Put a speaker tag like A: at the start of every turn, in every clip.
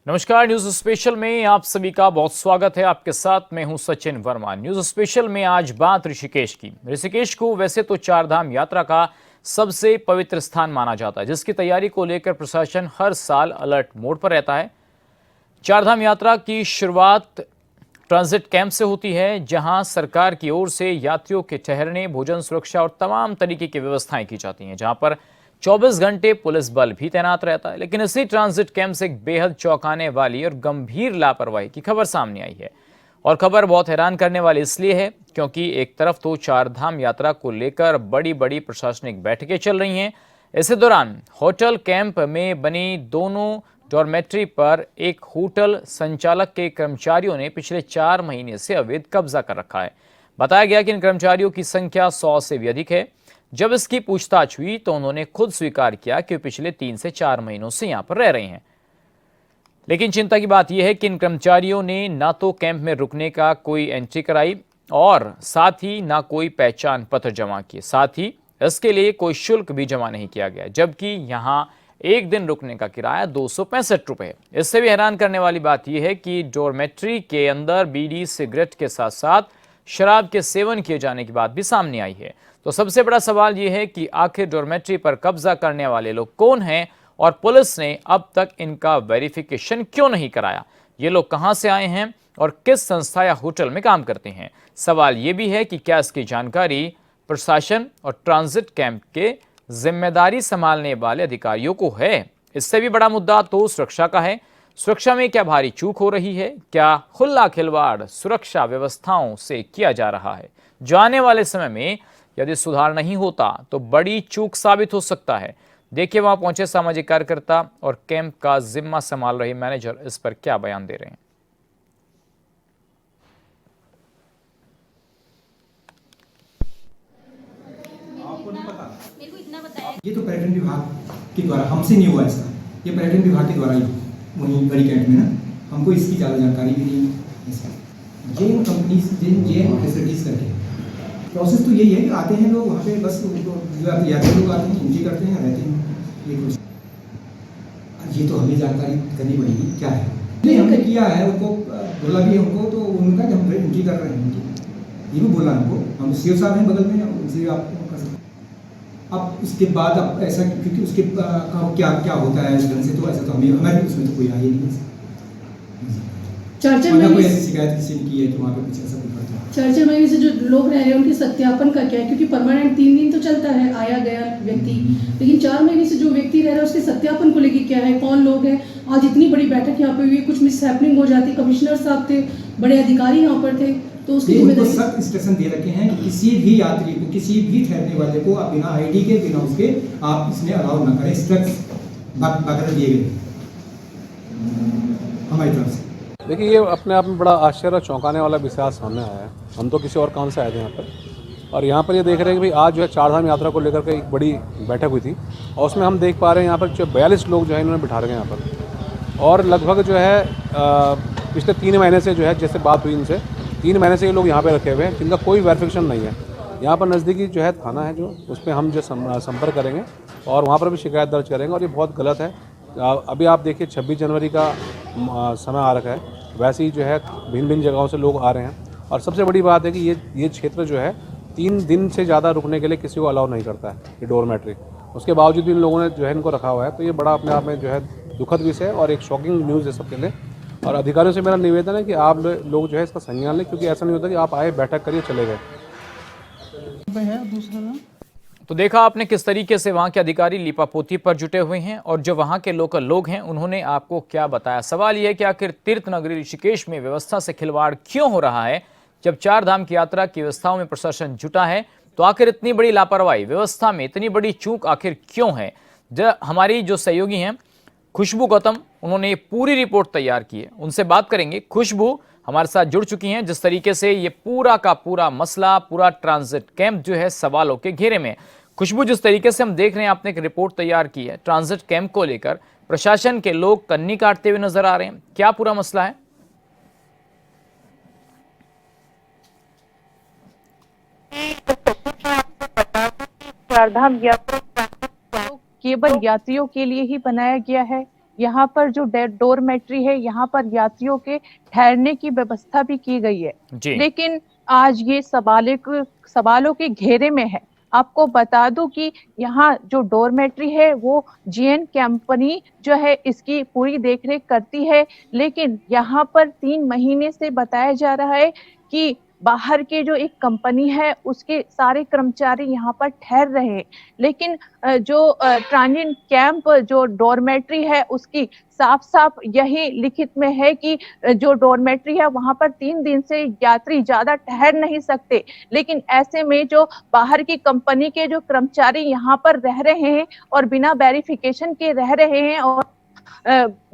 A: नमस्कार। News special में आप सभी का बहुत स्वागत है। आपके साथ मैं हूं सचिन वर्मा। न्यूज स्पेशल में आज बात ऋषिकेश की। ऋषिकेश को वैसे तो चारधाम यात्रा का सबसे पवित्र स्थान माना जाता है, जिसकी तैयारी को लेकर प्रशासन हर साल अलर्ट मोड पर रहता है। चारधाम यात्रा की शुरुआत ट्रांजिट कैंप से होती है, जहां सरकार की ओर से यात्रियों के ठहरने, भोजन, सुरक्षा और तमाम तरीके की व्यवस्थाएं की जाती हैं, जहां पर 24 घंटे पुलिस बल भी तैनात रहता है। लेकिन इसी ट्रांजिट कैंप से एक बेहद चौंकाने वाली और गंभीर लापरवाही की खबर सामने आई है। और खबर बहुत हैरान करने वाली इसलिए है क्योंकि एक तरफ तो चारधाम यात्रा को लेकर बड़ी बड़ी प्रशासनिक बैठकें चल रही हैं, इसी दौरान होटल कैंप में बनी दोनों डॉर्मेट्री पर एक होटल संचालक के कर्मचारियों ने पिछले 4 महीने से अवैध कब्जा कर रखा है। बताया गया कि इन कर्मचारियों की संख्या 100 से भी अधिक है। जब इसकी पूछताछ हुई तो उन्होंने खुद स्वीकार किया कि पिछले 3 से 4 महीनों से यहां पर रह रहे हैं। लेकिन चिंता की बात यह है कि इन कर्मचारियों ने ना तो कैंप में रुकने का कोई एंट्री कराई और साथ ही ना कोई पहचान पत्र जमा किए, साथ ही इसके लिए कोई शुल्क भी जमा नहीं किया गया, जबकि यहां एक दिन रुकने का किराया 265 रुपए है। इससे भी हैरान करने वाली बात यह है कि डॉर्मेट्री के अंदर बीड़ी, सिगरेट के साथ साथ शराब के सेवन किए जाने की बात भी सामने आई है। तो सबसे बड़ा सवाल यह है कि आखिर डॉर्मेट्री पर कब्जा करने वाले लोग कौन हैं और पुलिस ने अब तक इनका वेरिफिकेशन क्यों नहीं कराया? ये लोग कहां से आए हैं और किस संस्था या होटल में काम करते हैं? सवाल यह भी है कि क्या इसकी जानकारी प्रशासन और ट्रांजिट कैंप के जिम्मेदारी संभालने वाले अधिकारियों को है? इससे भी बड़ा मुद्दा तो सुरक्षा का है। सुरक्षा में क्या भारी चूक हो रही है? क्या खुला खिलवाड़ सुरक्षा व्यवस्थाओं से किया जा रहा है, जो आने वाले समय में यदि सुधार नहीं होता तो बड़ी चूक साबित हो सकता है? देखिए वहां पहुंचे सामाजिक कार्यकर्ता और कैंप का जिम्मा संभाल रहे मैनेजर इस पर क्या बयान दे रहे हैं।
B: आपको नहीं पता? मेरे को इतना बताया। ये तो पर्यटन विभाग के द्वारा, हमसे नहीं हुआ इसका, ये पर्यटन विभाग के द्वारा ही वहीं बड़ी कैंट में ना, हमको इसकी ज़्यादा जानकारी भी नहीं है इसका। जेन कंपनीज, जेन फैसिलिटीज़ करके प्रोसेस तो यही है कि आते हैं लोग वहाँ पे, बस यात्री लोग आते हैं, एंट्री करते हैं, रहते हैं। ये तो हमें जानकारी करनी पड़ेगी क्या है। नहीं, हमने किया है, उनको बोला भी है उनको, तो उनका जब एंट्री कर रहे हैं तो ये भी बोला हमको, हम सीओ साहब हैं बगल में, उनसे आप कर सकते। अब उसके बाद अब ऐसा, क्योंकि उसके क्या क्या होता है इस ढंग से, तो ऐसा तो हमारे उसमें तो कोई आया नहीं।
C: चर्चा में
B: कोई ऐसी शिकायत किसी ने की है कि वहाँ पे कुछ ऐसा कुछ करता है?
C: चर्चा में से जो लोग रह रहे हैं उनके सत्यापन का क्या है? क्योंकि परमानेंट 3 दिन तो चलता है आया गया व्यक्ति, लेकिन 4 महीने से जो व्यक्ति रह रहा है उसके सत्यापन को लेकर क्या है? कौन लोग हैं? आज इतनी बड़ी बैठक यहाँ पे हुई, कुछ मिस हैपनिंग हो जाती, कमिश्नर साहब थे, बड़े अधिकारी यहाँ पर थे, तो उसकी
B: जिम्मेदारी सख्त इंस्ट्रक्शन दे रखे हैं कि किसी भी यात्री को, किसी भी ठहरने वाले को आप बिना आईडी के, बिना उसके आप इसमें अलाउ न करें। इंस्ट्रक्शन बाकायदा दिए गए हमारी तरफ से।
D: देखिए, ये अपने आप में बड़ा आश्चर्य और चौंकाने वाला विषय सामने आया है। हम तो किसी और काम से आए थे यहाँ पर, और यहाँ पर ये देख रहे हैं कि भाई आज जो है चारधाम यात्रा को लेकर के एक बड़ी बैठक हुई थी, और उसमें हम देख पा रहे हैं यहाँ पर जो 42 लोग जो है इन्होंने बिठा रखे हैं यहाँ पर। और लगभग जो है पिछले 3 महीने से जो है, जैसे बात हुई इनसे, 3 महीने से ये लोग यहाँ पर रखे हुए हैं, जिनका कोई वेरिफिकेशन नहीं है। यहाँ पर नज़दीकी जो है थाना है, जो उस पर हम जो संपर्क करेंगे और वहाँ पर भी शिकायत दर्ज करेंगे, और ये बहुत गलत है। अभी आप देखिए 26 जनवरी का समय आ रखा है, वैसे ही जो है भिन्न भिन्न जगहों से लोग आ रहे हैं। और सबसे बड़ी बात है कि ये क्षेत्र जो है 3 दिन से ज़्यादा रुकने के लिए किसी को अलाउ नहीं करता है, ये डोरमेट्री। उसके बावजूद भी इन लोगों ने जो है इनको रखा हुआ है, तो ये बड़ा अपने आप में जो है दुखद विषय और एक शॉकिंग न्यूज़ है सबके लिए। और अधिकारियों से मेरा निवेदन है कि आप लोग जो है इसका संज्ञान लें, क्योंकि ऐसा नहीं होता कि आप आए, बैठक करिए, चले गए।
A: तो देखा आपने किस तरीके से वहां के अधिकारी लीपापोती पर जुटे हुए हैं, और जो वहां के लोकल लोग हैं उन्होंने आपको क्या बताया। सवाल यह है कि आखिर तीर्थ नगरी ऋषिकेश में व्यवस्था से खिलवाड़ क्यों हो रहा है? जब चारधाम की यात्रा की व्यवस्थाओं में प्रशासन जुटा है तो आखिर इतनी बड़ी लापरवाही, व्यवस्था में इतनी बड़ी चूक आखिर क्यों है? हमारी जो सहयोगी हैं खुशबू गौतम, उन्होंने पूरी रिपोर्ट तैयार की है, उनसे बात करेंगे। खुशबू हमारे साथ जुड़ चुकी हैं। जिस तरीके से ये पूरा का पूरा मसला, पूरा ट्रांजिट कैंप जो है सवालों के घेरे में। खुशबू, जिस तरीके से हम देख रहे हैं आपने एक रिपोर्ट तैयार की है ट्रांजिट कैंप को लेकर, प्रशासन के लोग कन्नी काटते हुए नजर आ रहे हैं, क्या पूरा मसला है?
E: चारधाम यात्रा केवल यात्रियों के लिए ही बनाया गया है। यहाँ पर जो डोरमेट्री है, यहाँ पर यात्रियों के ठहरने की व्यवस्था भी की गई है।
A: जी।
E: लेकिन आज ये सवालों के घेरे में है। आपको बता दूं कि यहाँ जो डोरमेट्री है वो जीएन कंपनी जो है इसकी पूरी देखरेख करती है, लेकिन यहाँ पर 3 महीने से बताया जा रहा है कि बाहर के जो एक कंपनी है उसके सारे कर्मचारी यहाँ पर ठहर रहे हैं। लेकिन जो ट्रांजिट कैंप जो डोरमेट्री है उसकी साफ साफ यही लिखित में है कि जो डोरमेट्री है वहां पर 3 दिन से यात्री ज्यादा ठहर नहीं सकते। लेकिन ऐसे में जो बाहर की कंपनी के जो कर्मचारी यहाँ पर रह रहे हैं और बिना वेरिफिकेशन के रह रहे हैं और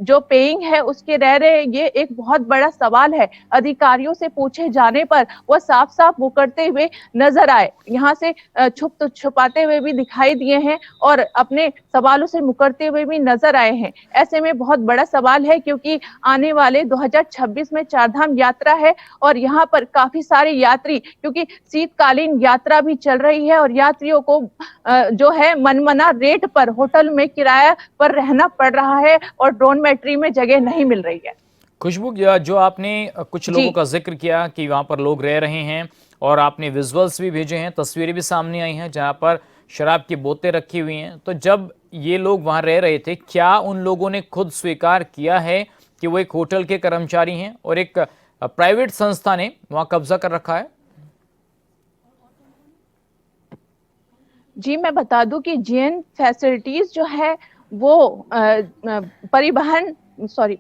E: जो पेइंग है उसके रह रहे हैं, ये एक बहुत बड़ा सवाल है। अधिकारियों से पूछे जाने पर वो साफ साफ मुकरते हुए नजर आए, यहाँ से छुपाते हुए भी दिखाई दिए हैं और अपने सवालों से मुकरते हुए भी नजर आए हैं। ऐसे में बहुत बड़ा सवाल है क्योंकि आने वाले 2026 में चारधाम यात्रा है और यहाँ पर काफी सारे यात्री, क्योंकि शीतकालीन यात्रा भी चल रही है और यात्रियों को जो है मनमाना रेट पर होटल में किराया पर रहना पड़ रहा है और डोरमेट्री में जगह नहीं मिल रही है।
A: खुशबू, जो आपने कुछ लोगों का जिक्र किया कि वहां पर लोग रह रहे हैं और आपने विजुअल्स भी भेजे हैं, तस्वीरें भी सामने आई हैं जहां पर शराब की बोतलें रखी हुई हैं, तो जब ये लोग वहां रह रहे थे क्या उन लोगों ने खुद स्वीकार किया है कि वो एक होटल के कर्मचारी हैं और एक प्राइवेट संस्था ने वहां कब्जा कर रखा है?
E: जी, मैं बता दूं कि जीएन फैसिलिटीज जो है वो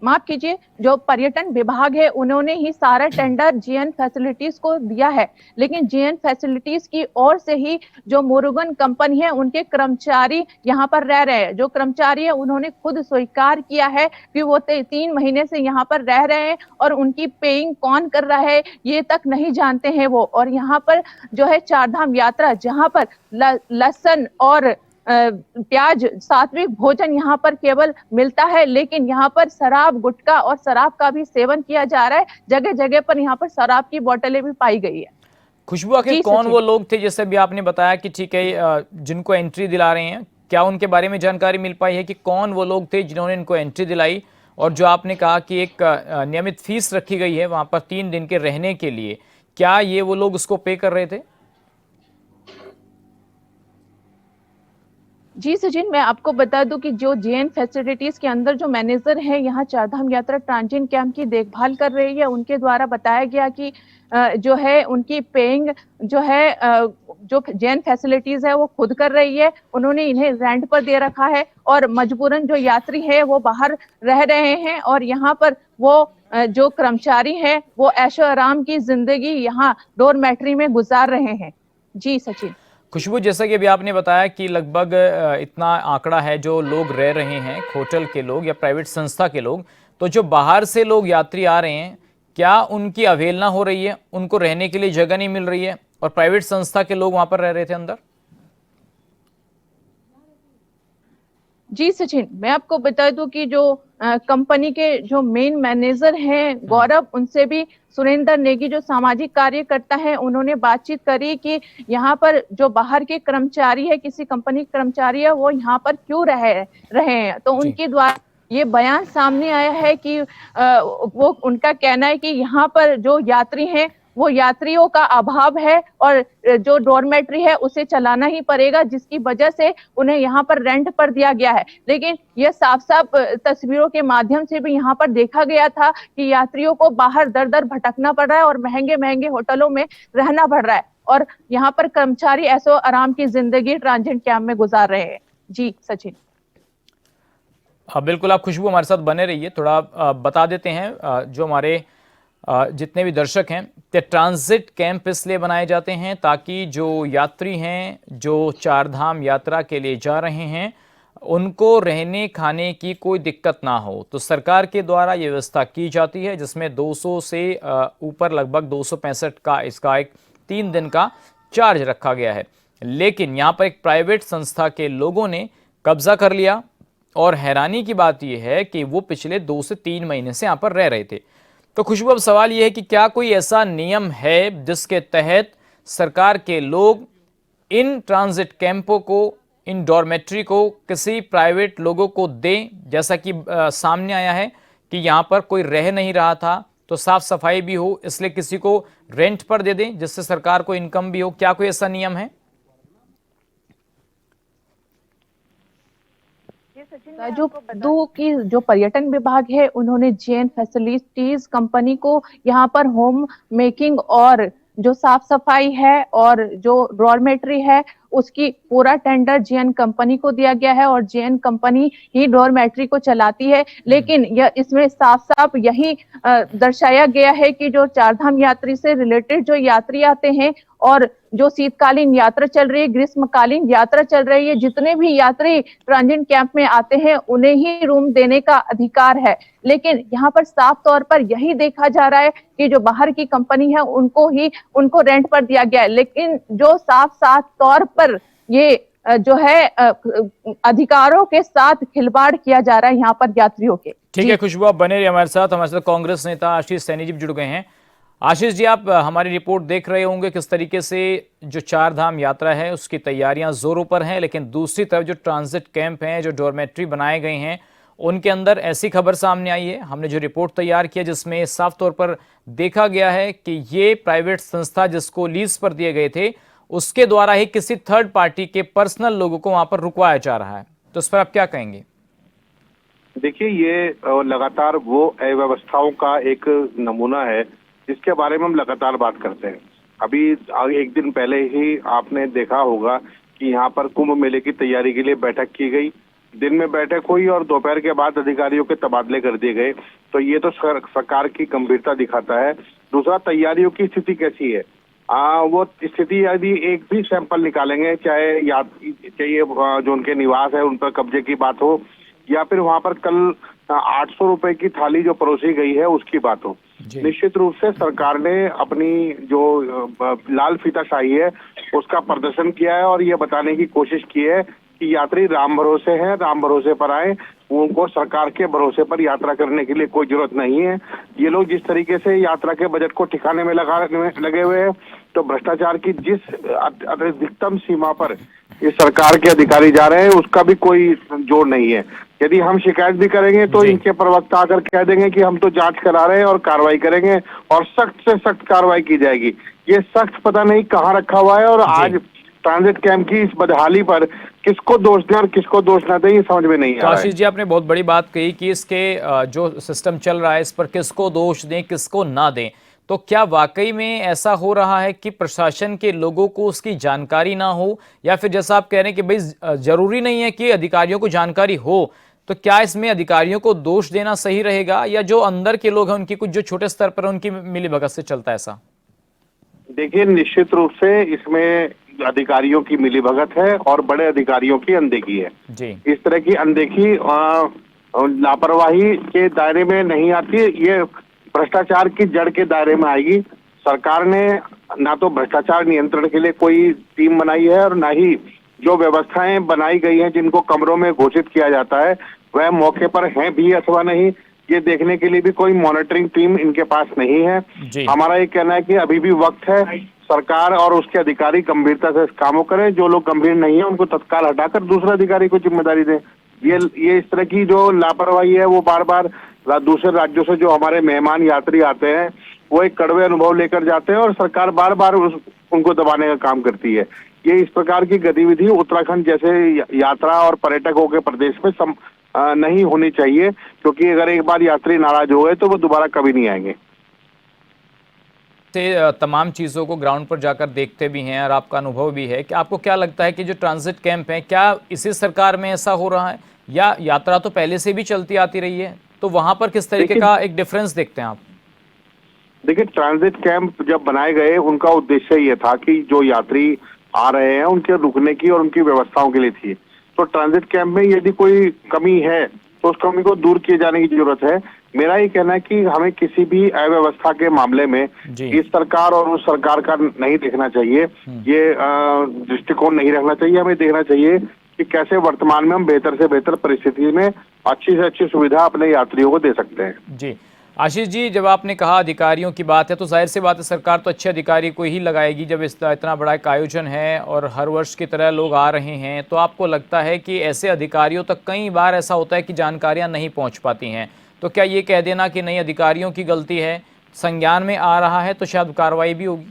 E: माफ कीजिए, जो पर्यटन विभाग है उन्होंने ही सारा टेंडर जीएन फैसिलिटीज को दिया है। लेकिन जीएन फैसिलिटीज की ओर से ही जो मुरुगन कंपनी है उनके कर्मचारी यहाँ पर रह रहे हैं। जो कर्मचारी है उन्होंने खुद स्वीकार किया है कि वो 3 महीने से यहाँ पर रह रहे हैं और उनकी पेइंग कौन कर रहा है ये तक नहीं जानते हैं वो। और यहाँ पर जो है चारधाम यात्रा जहाँ पर लहसुन और प्याज सात्विक भोजन यहाँ पर केवल मिलता है, लेकिन यहाँ पर शराब, गुटखा और शराब का भी सेवन किया जा रहा है। जगह जगह पर यहाँ पर शराब की बोतलें भी पाई गई है।
A: खुशबू, आखिर कौन वो लोग थे जैसे भी आपने बताया कि ठीक है जिनको एंट्री दिला रहे हैं, क्या उनके बारे में जानकारी मिल पाई है कि कौन वो लोग थे जिन्होंने इनको एंट्री दिलाई? और जो आपने कहा कि एक नियमित फीस रखी गई है वहां पर 3 दिन के रहने के लिए, क्या ये वो लोग उसको पे कर रहे थे?
E: जी सचिन, मैं आपको बता दूं कि जो जीएन फैसिलिटीज के अंदर जो मैनेजर है यहाँ चारधाम यात्रा ट्रांजिट कैंप की देखभाल कर रही है, उनके द्वारा बताया गया कि जो है उनकी पेइंग जो है जो जीएन फैसिलिटीज है वो खुद कर रही है। उन्होंने इन्हें रेंट पर दे रखा है और मजबूरन जो यात्री है वो बाहर रह रहे हैं और यहाँ पर वो जो कर्मचारी है वो ऐशो आराम की जिंदगी यहाँ डोरमेट्री में गुजार रहे हैं। जी सचिन।
A: खुशबू, जैसा कि अभी आपने बताया कि लगभग इतना आंकड़ा है जो लोग रह रहे हैं, होटल के लोग या प्राइवेट संस्था के लोग, तो जो बाहर से लोग यात्री आ रहे हैं क्या उनकी अवहेलना हो रही है? उनको रहने के लिए जगह नहीं मिल रही है और प्राइवेट संस्था के लोग वहां पर रह रहे थे अंदर?
E: जी सचिन, मैं आपको बता दूं कि जो कंपनी के जो मेन मैनेजर हैं गौरव, उनसे भी सुरेंद्र नेगी जो सामाजिक कार्यकर्ता है उन्होंने बातचीत करी कि यहाँ पर जो बाहर के कर्मचारी है, किसी कंपनी के कर्मचारी है, वो यहाँ पर क्यों रहे हैं। तो उनके द्वारा ये बयान सामने आया है कि वो उनका कहना है कि यहाँ पर जो यात्री हैं वो यात्रियों का अभाव है और जो डोरमेट्री है उसे चलाना ही पड़ेगा, जिसकी वजह से उन्हें यहाँ पर रेंट पर दिया गया है। लेकिन यह साफ साफ तस्वीरों के माध्यम से भी यहाँ पर देखा गया था कि यात्रियों को बाहर दर दर भटकना पड़ रहा है और महंगे महंगे होटलों में रहना पड़ रहा है और यहाँ पर कर्मचारी ऐसो आराम की जिंदगी ट्रांजिट कैंप में गुजार रहे हैं। जी सचिन।
A: हाँ बिल्कुल, आप खुशबू हमारे साथ बने रहिए। थोड़ा बता देते हैं जो हमारे जितने भी दर्शक हैं, तो ट्रांजिट कैंप इसलिए बनाए जाते हैं ताकि जो यात्री हैं जो चारधाम यात्रा के लिए जा रहे हैं उनको रहने खाने की कोई दिक्कत ना हो। तो सरकार के द्वारा ये व्यवस्था की जाती है जिसमें 200 से ऊपर लगभग 265 का इसका एक 3 दिन का चार्ज रखा गया है। लेकिन यहाँ पर एक प्राइवेट संस्था के लोगों ने कब्जा कर लिया और हैरानी की बात यह है कि वो पिछले 2 से 3 महीने से यहाँ पर रह रहे थे। तो खुशबू, अब सवाल यह है कि क्या कोई ऐसा नियम है जिसके तहत सरकार के लोग इन ट्रांजिट कैंपों को इन डॉर्मेट्री को किसी प्राइवेट लोगों को दें, जैसा कि सामने आया है कि यहाँ पर कोई रह नहीं रहा था, तो साफ सफाई भी हो, इसलिए किसी को रेंट पर दे दें जिससे सरकार को इनकम भी हो। क्या कोई ऐसा नियम है?
E: जो दो की जो पर्यटन विभाग है उन्होंने जेएन फैसिलिटीज कंपनी को यहाँ पर होम मेकिंग और जो साफ सफाई है और जो डॉर्मेट्री है उसकी पूरा टेंडर जेएन कंपनी को दिया गया है और जेएन कंपनी ही डॉर्मेट्री को चलाती है। लेकिन यह इसमें साफ साफ यही दर्शाया गया है कि जो चारधाम यात्री से रिलेटेड जो यात्री आते हैं और जो शीतकालीन यात्रा चल रही है, ग्रीष्मकालीन यात्रा चल रही है, जितने भी यात्री ट्रांजिट कैंप में आते हैं उन्हें ही रूम देने का अधिकार है। लेकिन यहाँ पर साफ तौर पर यही देखा जा रहा है कि जो बाहर की कंपनी है उनको रेंट पर दिया गया है। लेकिन जो साफ साफ तौर पर ये जो है अधिकारों के साथ खिलवाड़ किया जा रहा है यहाँ पर यात्रियों के।
A: ठीक है खुशबू, आप बने रहिए हमारे साथ कांग्रेस नेता आशीष सैनी जी जुड़ गए हैं। आशीष जी, आप हमारी रिपोर्ट देख रहे होंगे किस तरीके से जो चारधाम यात्रा है उसकी तैयारियां जोरों पर हैं, लेकिन दूसरी तरफ जो ट्रांजिट कैंप हैं, जो डॉर्मेट्री बनाए गए हैं, उनके अंदर ऐसी खबर सामने आई है। हमने जो रिपोर्ट तैयार किया जिसमें साफ तौर पर देखा गया है कि ये प्राइवेट संस्था जिसको लीज पर दिए गए थे उसके द्वारा ही किसी थर्ड पार्टी के पर्सनल लोगों को वहां पर रुकवाया जा रहा है, तो इस पर आप क्या कहेंगे?
F: देखिए, ये लगातार वो अव्यवस्थाओं का एक नमूना है जिसके बारे में हम लगातार बात करते हैं। अभी एक दिन पहले ही आपने देखा होगा कि यहाँ पर कुंभ मेले की तैयारी के लिए बैठक की गई। दिन में बैठक हुई और दोपहर के बाद अधिकारियों के तबादले कर दिए गए। तो ये तो सरकार की गंभीरता दिखाता है। दूसरा, तैयारियों की स्थिति कैसी है? वो स्थिति यदि एक भी सैंपल निकालेंगे, चाहे जो उनके निवास है उन पर कब्जे की बात हो या फिर वहां पर कल 800 रुपए की थाली जो परोसी गई है उसकी बात हो, निश्चित रूप से सरकार ने अपनी जो लाल फीताशाही है उसका प्रदर्शन किया है और ये बताने की कोशिश की है कि यात्री राम भरोसे हैं, राम भरोसे पर आए, उनको सरकार के भरोसे पर यात्रा करने के लिए कोई जरूरत नहीं है। ये लोग जिस तरीके से यात्रा के बजट को ठिकाने में लगे हुए हैं, तो भ्रष्टाचार की जिस अधिकतम सीमा पर ये सरकार के अधिकारी जा रहे हैं उसका भी कोई जोड़ नहीं है। यदि हम शिकायत भी करेंगे तो इनके प्रवक्ता आकर कह देंगे कि हम तो जांच करा रहे हैं और कार्रवाई करेंगे और सख्त से सख्त कार्रवाई की जाएगी। ये सख्त पता नहीं कहाँ रखा हुआ है और आज ट्रांजिट कैंप की इस बदहाली पर किसको दोष दें और किसको दोष ना दें ये समझ में नहीं आ रहा है।
A: आशीष जी, आपने बहुत बड़ी बात कही कि इसके जो सिस्टम चल रहा है इस पर किसको दोष दें किसको ना दें। तो क्या वाकई में ऐसा हो रहा है कि प्रशासन के लोगों को उसकी जानकारी ना हो, या फिर जैसा आप कह रहे हैं कि भाई जरूरी नहीं है कि अधिकारियों को जानकारी हो, तो क्या इसमें अधिकारियों को दोष देना सही रहेगा या जो अंदर के लोग हैं उनकी कुछ जो छोटे स्तर पर उनकी मिलीभगत से चलता है ऐसा? देखिए,
F: निश्चित रूप से इसमें अधिकारियों की मिलीभगत है और बड़े अधिकारियों की अनदेखी है जी। इस तरह की अनदेखी लापरवाही के दायरे में नहीं आती, ये भ्रष्टाचार की जड़ के दायरे में आएगी। सरकार ने ना तो भ्रष्टाचार नियंत्रण के लिए कोई टीम बनाई है और ना ही जो व्यवस्थाएं बनाई गई हैं जिनको कमरों में घोषित किया जाता है वह मौके पर हैं भी अथवा नहीं, ये देखने के लिए भी कोई मॉनिटरिंग टीम इनके पास नहीं है। हमारा ये कहना है कि अभी भी वक्त है, सरकार और उसके अधिकारी गंभीरता से इस कामों करें। जो लोग गंभीर नहीं है उनको तत्काल हटाकर दूसरे अधिकारी को जिम्मेदारी दें। ये इस तरह की जो लापरवाही है वो बार बार दूसरे राज्यों से जो हमारे मेहमान यात्री आते हैं वो एक कड़वे अनुभव लेकर जाते हैं और सरकार बार बार उनको दबाने का काम करती है। ये इस प्रकार की गतिविधि उत्तराखंड जैसे यात्रा और पर्यटकों के प्रदेश में नहीं होनी चाहिए, क्योंकि अगर एक बार यात्री नाराज हो गए तो वो दोबारा कभी नहीं आएंगे।
A: तमाम चीज़ों को ग्राउंड पर जाकर देखते भी हैं और आपका अनुभव भी है कि आपको क्या लगता है कि जो ट्रांजिट कैंप है क्या इसी सरकार में ऐसा हो रहा है या यात्रा तो पहले से भी चलती आती रही है, तो वहां पर किस तरीके का एक डिफरेंस देखते हैं आप?
F: देखिए, ट्रांजिट कैंप जब बनाए गए उनका उद्देश्य ये था कि जो यात्री आ रहे हैं उनके रुकने की और उनकी व्यवस्थाओं के लिए थी। तो ट्रांजिट कैंप में यदि कोई कमी है तो उस कमी को दूर किए जाने की जरूरत है। मेरा ये कहना है कि हमें किसी भी अव्यवस्था के मामले में इस सरकार और उस सरकार का नहीं देखना चाहिए, ये दृष्टिकोण नहीं रखना चाहिए। हमें देखना चाहिए कि कैसे वर्तमान में हम बेहतर से बेहतर परिस्थिति में अच्छी से अच्छी सुविधा अपने यात्रियों को दे सकते हैं।
A: जी, आशीष जी, जब आपने कहा अधिकारियों की बात है तो जाहिर सी बात है सरकार तो अच्छे अधिकारी को ही लगाएगी जब इतना बड़ा एक आयोजन है और हर वर्ष की तरह लोग आ रहे हैं। तो आपको लगता है कि ऐसे अधिकारियों तक कई बार ऐसा होता है कि जानकारियां नहीं पहुंच पाती हैं, तो क्या ये कह देना कि नहीं अधिकारियों की गलती है, संज्ञान में आ रहा है तो शायद कार्रवाई भी होगी?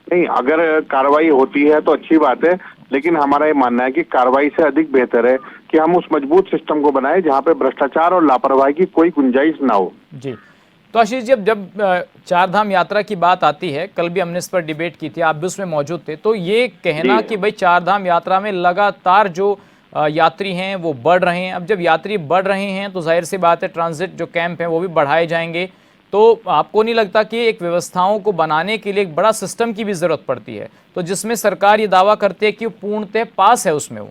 F: नहीं, अगर कार्रवाई होती है तो अच्छी बात है, लेकिन हमारा ये मानना है कि कार्रवाई से अधिक बेहतर है कि हम उस मजबूत सिस्टम को बनाएं जहां पे भ्रष्टाचार और लापरवाही की कोई गुंजाइश ना हो।
A: जी, तो आशीष जी, जब चार धाम यात्रा की बात आती है, कल भी हमने इस पर डिबेट की थी, आप भी उसमें मौजूद थे, तो ये कहना कि भाई चार धाम यात्रा में लगातार जो यात्री हैं वो बढ़ रहे हैं। अब जब यात्री बढ़ रहे हैं तो जाहिर सी बात है ट्रांजिट जो कैंप हैं वो भी बढ़ाए जाएंगे। तो आपको नहीं लगता कि एक व्यवस्थाओं को बनाने के लिए एक बड़ा सिस्टम की भी जरूरत पड़ती है, तो जिसमें सरकार ये दावा करती है कि वो पूर्णतः पास है उसमें वो?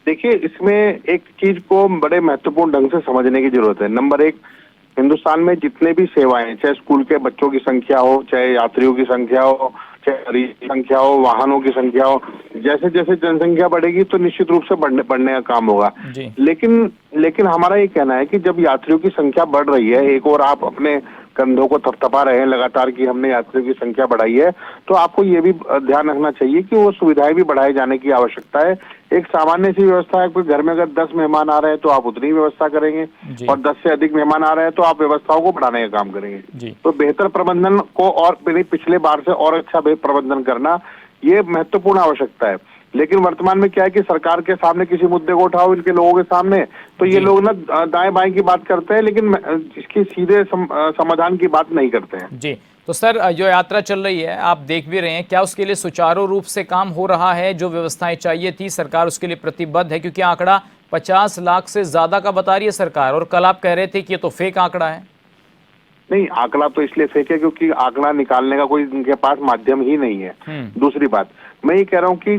F: देखिए, इसमें एक चीज को बड़े महत्वपूर्ण ढंग से समझने की जरूरत है। नंबर एक, हिंदुस्तान में जितने भी सेवाएं, चाहे स्कूल के बच्चों की संख्या हो, चाहे यात्रियों की संख्या हो, चाहे मरीज की संख्या हो, वाहनों की संख्या हो, जैसे जैसे जनसंख्या बढ़ेगी तो निश्चित रूप से बढ़ने का काम होगा। लेकिन हमारा ये कहना है कि जब यात्रियों की संख्या बढ़ रही है, एक और आप अपने कंधों को थपथपा रहे हैं लगातार कि हमने यात्रियों की संख्या बढ़ाई है, तो आपको ये भी ध्यान रखना चाहिए कि वो सुविधाएं भी बढ़ाए जाने की आवश्यकता है। एक सामान्य सी व्यवस्था है, कोई घर में अगर 10 मेहमान आ रहे हैं तो आप उतनी व्यवस्था करेंगे, और 10 से अधिक मेहमान आ रहे हैं तो आप व्यवस्थाओं को बढ़ाने का काम करेंगे। तो बेहतर प्रबंधन को और पिछले बार से और अच्छा प्रबंधन करना, ये महत्वपूर्ण आवश्यकता है। लेकिन वर्तमान में क्या है कि सरकार के सामने किसी मुद्दे को उठाओ इनके लोगों के सामने, तो ये लोग ना दाएं बाएं की बात करते हैं, लेकिन इसकी सीधे समाधान की बात नहीं करते हैं।
A: जी, तो सर जो यात्रा चल रही है आप देख भी रहे हैं, क्या उसके लिए सुचारू रूप से काम हो रहा है? जो व्यवस्थाएं चाहिए थी सरकार उसके लिए प्रतिबद्ध है? क्योंकि आंकड़ा 50 लाख से ज्यादा का बता रही है सरकार, और कल आप कह रहे थे कि ये तो फेक आंकड़ा है।
F: नहीं, आंकड़ा तो इसलिए फेक है क्योंकि आंकड़ा निकालने का कोई उनके पास माध्यम ही नहीं है। दूसरी बात, मैं ये कह रहा हूँ कि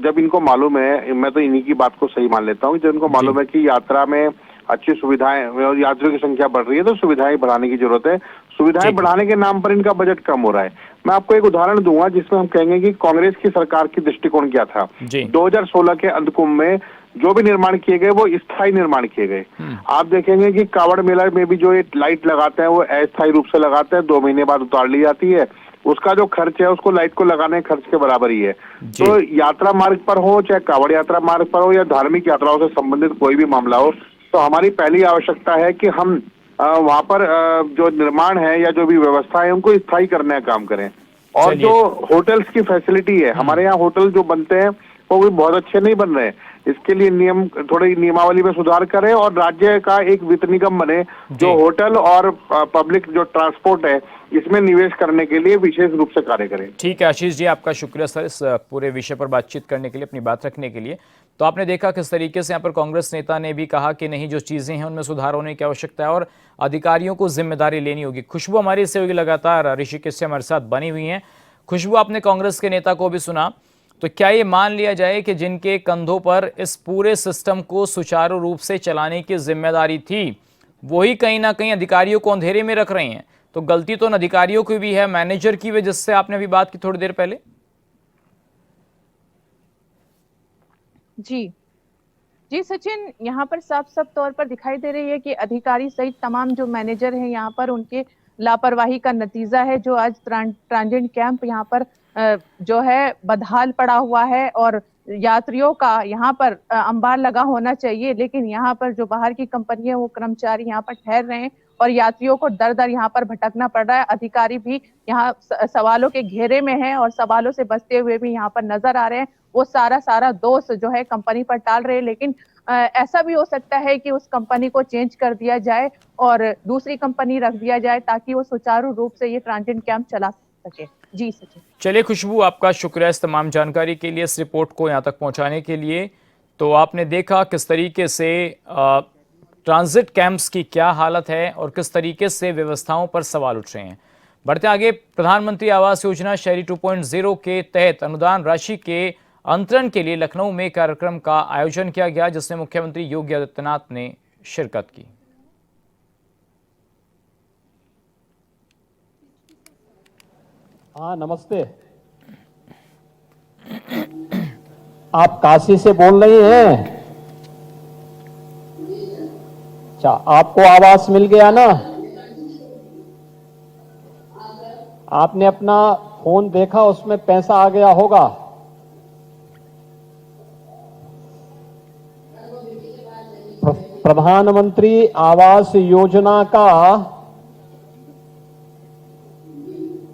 F: जब इनको मालूम है, मैं तो इन्हीं की बात को सही मान लेता हूँ, जब इनको मालूम है कि यात्रा में अच्छी सुविधाएं और यात्रियों की संख्या बढ़ रही है तो सुविधाएं बढ़ाने की जरूरत है। सुविधाएं बढ़ाने के नाम पर इनका बजट कम हो रहा है। मैं आपको एक उदाहरण दूंगा जिसमें हम कहेंगे कि कांग्रेस की सरकार की दृष्टिकोण क्या था। 2016 के अंधकुंभ में जो भी निर्माण किए गए वो स्थायी निर्माण किए गए। आप देखेंगे कि कावड़ मेला में भी जो एक लाइट लगाते हैं वो अस्थायी रूप से लगाते हैं, 2 महीने बाद उतार ली जाती है। उसका जो खर्च है उसको लाइट को लगाने के खर्च के बराबर ही है। तो यात्रा मार्ग पर हो, चाहे कावड़ यात्रा मार्ग पर हो या धार्मिक यात्राओं से संबंधित कोई भी मामला हो, तो हमारी पहली आवश्यकता है कि हम वहां पर जो निर्माण है या जो भी व्यवस्था है उनको स्थायी करने का काम करें। और जो होटल्स की फैसिलिटी है, हमारे यहाँ होटल जो बनते हैं वो भी बहुत अच्छे नहीं बन रहे हैं। इसके लिए थोड़ी नियमावली में सुधार करें और राज्य का एक वित्त निगम बने जो होटल और पब्लिक जो ट्रांसपोर्ट है इसमें निवेश करने के लिए विशेष रूप से कार्य करें।
A: ठीक है आशीष जी, आपका शुक्रिया सर इस पूरे विषय पर बातचीत करने के लिए, अपनी बात रखने के लिए। तो आपने देखा किस तरीके से यहाँ पर कांग्रेस नेता ने भी कहा कि नहीं, जो चीजें हैं उनमें सुधार होने की आवश्यकता है और अधिकारियों को जिम्मेदारी लेनी होगी। खुशबू हमारी सहयोगी लगातार ऋषिकेश से हमारे साथ बनी हुई है। खुशबू, आपने कांग्रेस के नेता को भी सुना, तो क्या ये मान लिया जाए कि जिनके कंधों पर इस पूरे सिस्टम को सुचारू रूप से चलाने की जिम्मेदारी थी वही कहीं ना कहीं अधिकारियों को अंधेरे में रख रहे हैं? तो गलती तो अधिकारियों की भी है, मैनेजर की भी, जिससे आपने भी बात की थोड़ी देर पहले।
E: जी जी सचिन, यहाँ पर साफ तौर पर दिखाई दे रही है कि अधिकारी सहित तमाम जो मैनेजर हैं यहाँ पर उनके लापरवाही का नतीजा है। जो आज ट्रांजिट कैंप यहाँ पर जो है बदहाल पड़ा हुआ है और यात्रियों का यहाँ पर अंबार लगा होना चाहिए, लेकिन यहाँ पर जो बाहर की कंपनी है वो कर्मचारी यहाँ पर ठहर रहे हैं और यात्रियों को दर दर यहाँ पर भटकना पड़ रहा है। अधिकारी भी यहाँ सवालों के घेरे में हैं और सवालों से बचते हुए भी यहाँ पर नजर आ रहे हैं। वो सारा दोष जो है कंपनी पर टाल रहे हैं, लेकिन ऐसा भी हो सकता है कि उस कंपनी को चेंज कर दिया जाए और दूसरी कंपनी रख दिया जाए ताकि वो सुचारू रूप से ये ट्रांजिट कैंप चला सके। जी सचिन।
A: चलिए खुशबू, आपका शुक्रिया इस तमाम जानकारी के लिए, इस रिपोर्ट को यहाँ तक पहुँचाने के लिए। तो आपने देखा किस तरीके से ट्रांजिट कैंप्स की क्या हालत है और किस तरीके से व्यवस्थाओं पर सवाल उठ रहे हैं। बढ़ते आगे, प्रधानमंत्री आवास योजना शहरी 2.0 के तहत अनुदान राशि के अंतरण के लिए लखनऊ में कार्यक्रम का आयोजन किया गया, जिसमें मुख्यमंत्री योगी आदित्यनाथ ने शिरकत की।
G: हाँ नमस्ते, आप काशी से बोल रही हैं? अच्छा, आपको आवास मिल गया ना? आपने अपना फोन देखा, उसमें पैसा आ गया होगा। प्रधानमंत्री आवास योजना का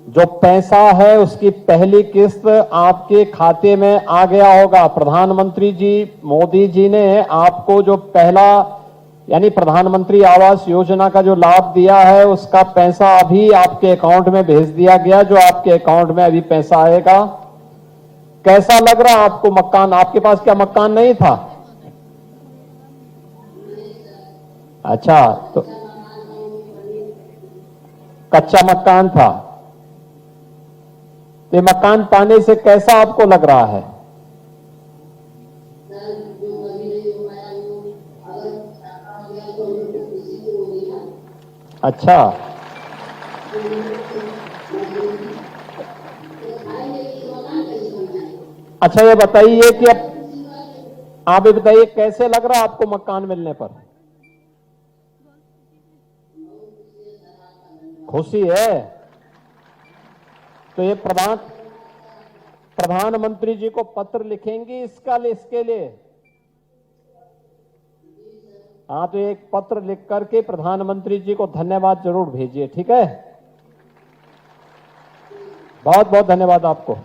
G: जो पैसा है उसकी पहली किस्त आपके खाते में आ गया होगा। प्रधानमंत्री जी मोदी जी ने आपको जो पहला यानी प्रधानमंत्री आवास योजना का जो लाभ दिया है उसका पैसा अभी आपके अकाउंट में भेज दिया गया, जो आपके अकाउंट में अभी पैसा आएगा। कैसा लग रहा आपको मकान? आपके पास क्या मकान नहीं था? अच्छा, तो कच्चा मकान था। ये मकान पाने से कैसा आपको लग रहा है? अच्छा, अच्छा ये बताइए कि अब आप ये बताइए कैसे लग रहा है आपको मकान मिलने पर? खुशी है। तो ये प्रधानमंत्री जी को पत्र लिखेंगी इसके लिए? हाँ, तो एक पत्र लिख करके प्रधानमंत्री जी को धन्यवाद जरूर भेजिए, ठीक है? बहुत बहुत धन्यवाद आपको।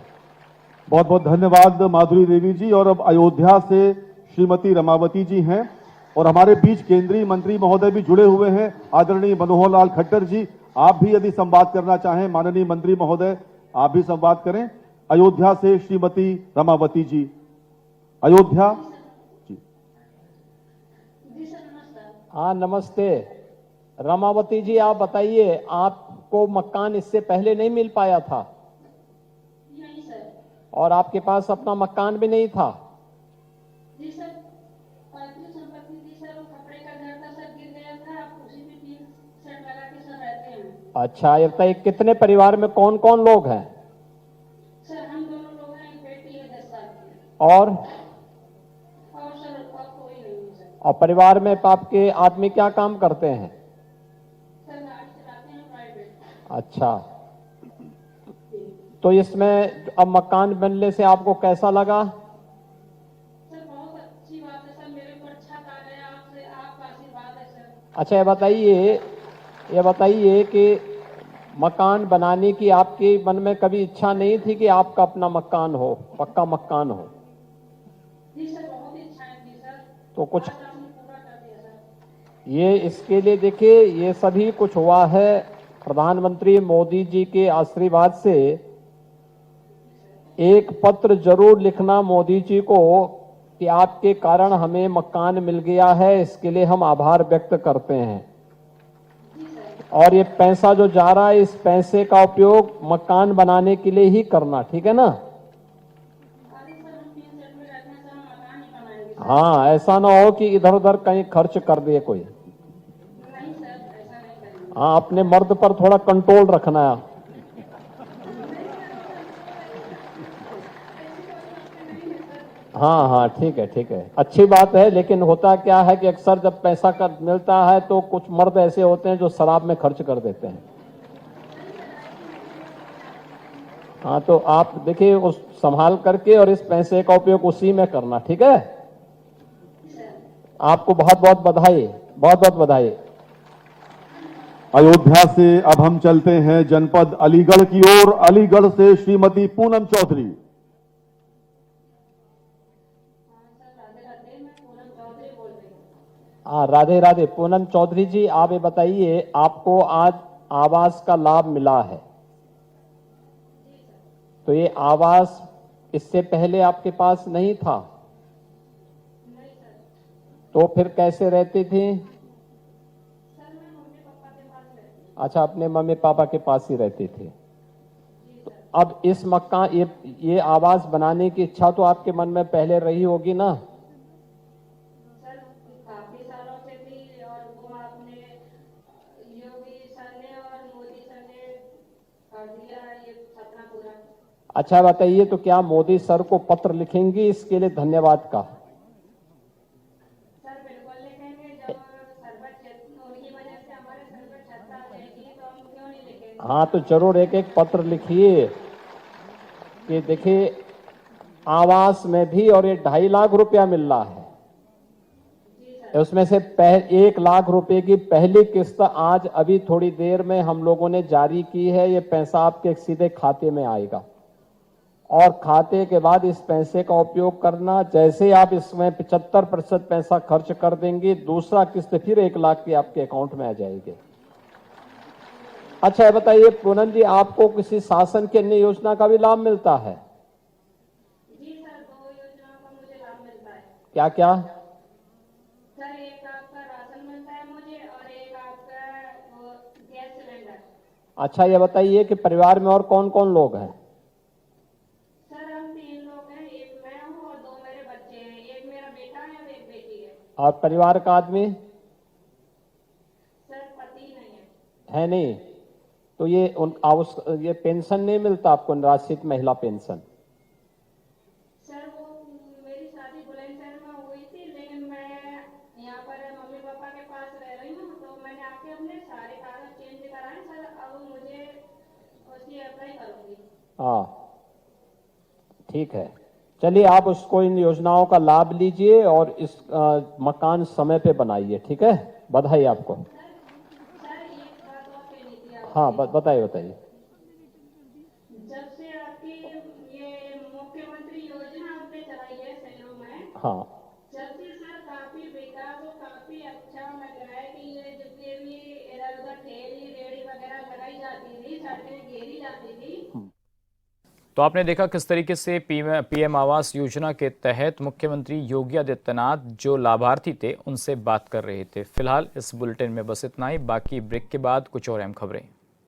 H: बहुत बहुत धन्यवाद माधुरी देवी जी। और अब अयोध्या से श्रीमती रमावती जी हैं और हमारे बीच केंद्रीय मंत्री महोदय भी जुड़े हुए हैं, आदरणीय मनोहर लाल खट्टर जी। आप भी यदि संवाद करना चाहें, माननीय मंत्री महोदय आप भी संवाद करें। अयोध्या से श्रीमती रमावती जी, अयोध्या जी।
G: हाँ नमस्ते रमावती जी, आप बताइए आपको मकान इससे पहले नहीं मिल पाया था?
C: नहीं सर।
G: और आपके पास अपना मकान भी नहीं था?
C: जी सर, पैतृक संपत्ति थी सर, वो कपड़े का घर था सर, गिर गया था, आप उसी में 3 सेट लगा के सर रहते हैं।
G: अच्छा, ये बताइए कितने परिवार में कौन कौन लोग हैं?
C: सर हम दोनों लोग हैं, एक बेटी है 10 साल की।
G: और
C: सर और कोई नहीं है सर।
G: और परिवार में आपके आदमी क्या काम करते हैं?
C: सर गाड़ी चलाते हैं प्राइवेट।
G: अच्छा, तो इसमें अब मकान बनने से आपको कैसा लगा?
C: सर बहुत अच्छी बात है सर, मेरे ऊपर छत आ गया, आपसे आपका आशीर्वाद है सर।
G: अच्छा, ये बताइए कि मकान बनाने की आपके मन में कभी इच्छा नहीं थी कि आपका अपना मकान हो, पक्का मकान हो?
C: जी सर, बहुत इच्छाएं थी सर,
G: तो कुछ
C: आज आपने पूरा कर दिया सर।
G: ये इसके लिए देखिए, ये सभी कुछ हुआ है प्रधानमंत्री मोदी जी के आशीर्वाद से। एक पत्र जरूर लिखना मोदी जी को कि आपके कारण हमें मकान मिल गया है, इसके लिए हम आभार व्यक्त करते हैं। और ये पैसा जो जा रहा है, इस पैसे का उपयोग मकान बनाने के लिए ही करना, ठीक है ना? हाँ, ऐसा ना हो कि इधर उधर कहीं खर्च कर दिए कोई।
C: नहीं सर, ऐसा नहीं करेंगे।
G: हाँ, अपने मर्द पर थोड़ा कंट्रोल रखना है। हाँ हाँ, ठीक है, अच्छी बात है। लेकिन होता क्या है कि अक्सर जब पैसा कर मिलता है तो कुछ मर्द ऐसे होते हैं जो शराब में खर्च कर देते हैं। हाँ, तो आप देखिए उस संभाल करके और इस पैसे का उपयोग उसी में करना, ठीक है? आपको बहुत बहुत बधाई, बहुत बहुत बधाई।
H: अयोध्या से अब हम चलते हैं जनपद अलीगढ़ की ओर। अलीगढ़ से श्रीमती पूनम चौधरी।
G: हाँ, राधे राधे। पूनम चौधरी जी, आप ये बताइए आपको आज आवास का लाभ मिला है, तो ये आवास इससे पहले आपके पास नहीं था? तो फिर कैसे रहती थी? अच्छा, अपने मम्मी पापा के पास ही रहती थी। तो अब इस मकान ये आवास बनाने की इच्छा तो आपके मन में पहले रही होगी ना?
C: सर काफी सालों से थी, और वो आपने योगी सर ने और मोदी सर ने कर दिया ये सपना पूरा।
G: अच्छा बताइए, तो क्या मोदी सर को पत्र लिखेंगी इसके लिए धन्यवाद का?
C: सर बिल्कुल लिखेंगे, जब सर्वोच्च
G: हाँ तो जरूर एक एक पत्र लिखिए कि देखिए आवास में भी और ये 2.5 लाख रुपया मिल रहा है, उसमें से 1 लाख रुपए की पहली किस्त आज अभी थोड़ी देर में हम लोगों ने जारी की है। ये पैसा आपके सीधे खाते में आएगा और खाते के बाद इस पैसे का उपयोग करना। जैसे आप इसमें 75% पैसा खर्च कर देंगे, दूसरा किस्त फिर 1 लाख की आपके अकाउंट में आ जाएगी। अच्छा, बताइए पूनम जी, आपको किसी शासन की अन्य योजना का भी लाभ मिलता है?
I: जी सर, 2 योजनाओं का मुझे लाभ मिलता है।
G: क्या क्या?
I: सर, एक आपका राशन मिलता है मुझे और एक आपका गैस सिलेंडर।
G: अच्छा, ये बताइए कि परिवार में और कौन कौन लोग हैं?
I: सर, हम 3 लोग हैं, एक मैं हूँ और 2 मेरे बच्चे हैं, एक मेरा बेटा है और एक बेटी है।
G: और परिवार का आदमी
I: सर, पति नहीं
G: है नहीं? तो ये पेंशन नहीं मिलता आपको, निराश्रित महिला पेंशन?
I: सर, वो मेरी शादी बुलंदशहर में हुई थी, लेकिन मैं यहाँ पर मम्मी पापा के पास रह रही हूँ, तो मैंने आके अपने सारे कागज चेंज कराए सर। अब मुझे उसकी अप्लाई करूँगी।
G: हाँ, ठीक है। चलिए, आप उसको इन योजनाओं का लाभ लीजिए और इस मकान समय पे बनाइए। ठीक है, बधाई आपको।
I: सर, एक बात और कहनी थी आपसे।
G: हाँ, बताइए बताइए।
I: जब से आपकी ये मुख्यमंत्री योजना आपने चलाई है शहरों में,
G: हाँ,
I: जब से सर काफी विकास और काफी अच्छा लग रहा है कि ये जितने भी इधर उधर ठेली रेहड़ी वगैरह लगाई जाती थी, सड़कें घेरी जाती थी।
A: तो आपने देखा किस तरीके से पीएम आवास योजना के तहत मुख्यमंत्री योगी आदित्यनाथ जो लाभार्थी थे उनसे बात कर रहे थे। फिलहाल इस बुलेटिन में बस इतना ही। बाकी ब्रेक के बाद कुछ और अहम खबरें।